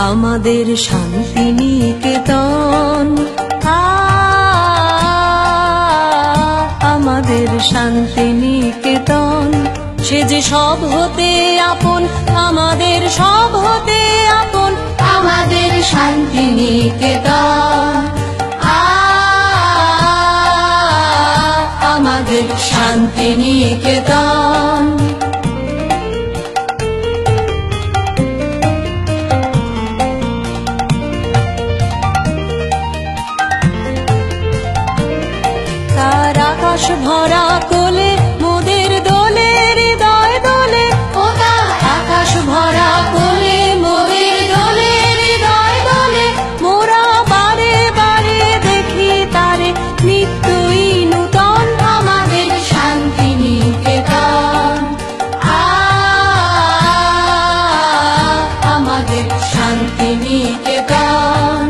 আমাদের শান্তিনিকেতন, আমাদের শান্তিনিকেতন। সে যে সব হতে আপন, আমাদের সব হতে আপন, আমাদের শান্তিনিকেতন, আমাদের শান্তিনিকেতন। তার আকাশ ভরা কোলে মোদের দোলে, হৃদয় দোলে, ও তার আকাশ ভরা কোলে মোদের দোলে, হৃদয় দোলে। মোরা বারে বারে দেখি তারে নিত্যই নূতন, আমাদের শান্তিনিকেতন, আমাদের শান্তিনিকেতন।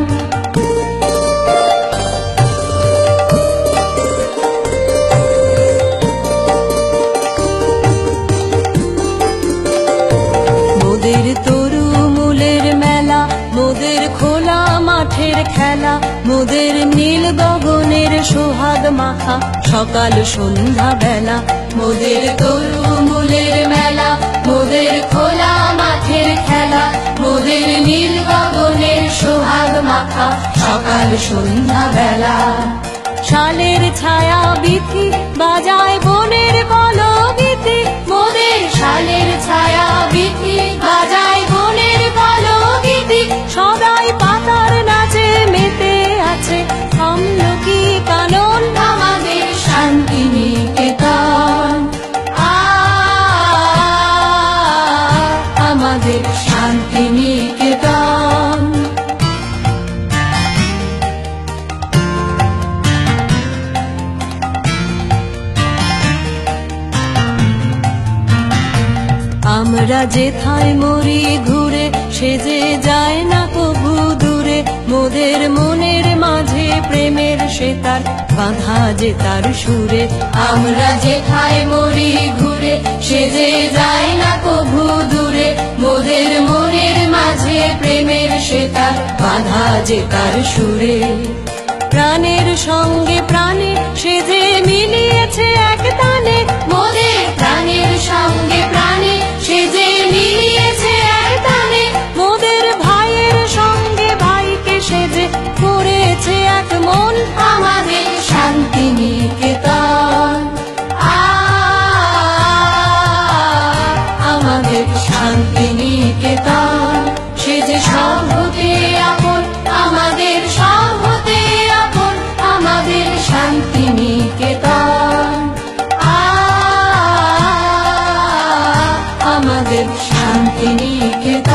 মোদের তরু মূলের মেলা, মোদের খোলা মাঠের খেলা, মোদের নীল গগনের সোহাগ মাখা সকাল সন্ধ্যা বেলা। মোদের তরু মূলের মেলা, মোদের খোলা মাঠের খেলা, মোদের নীল গগনের সোহাগ মাখা সকাল সন্ধ্যা বেলা। শালের ছায়া বিথি বাজায় বনের কলগীতি, মোদের শালের ছায়া বিথি বাজায় বনের কলগীতি। সদাই পাতার নাচে মেতে আছে আমলকি কানন, আমাদের শান্তিনিকেতন, আমাদের শান্তিনিকেতন। আমরা যেথায় মরি ঘুরে, সে যে যায় না কভু দূরে। মোদের মনের মাঝে প্রেমের সেতার বাঁধা যে তার সুরে। আমরা যেথায় মরি ঘুরে, সে যে যায় না কভু দূরে। মোদের মনের মাঝে প্রেমের সেতার বাঁধা যে তার সুরে। প্রাণের সঙ্গে প্রাণে সে যে মিলিয়েছে এক টানে, মোদের প্রাণের সঙ্গে প্রাণে সে যে মিলিয়েছে এক টানে। মোদের ভাইয়ের সঙ্গে ভাইকে সে যে করেছে এক মন, আমাদের শান্তিনিকেতন, আমাদের শান্তিনিকেতন। সে যে সব হতে আপন, আমাদের সব হতে আপন, আমাদের শান্তিনিকেতন, আমাদের শান্তিনিকেতন।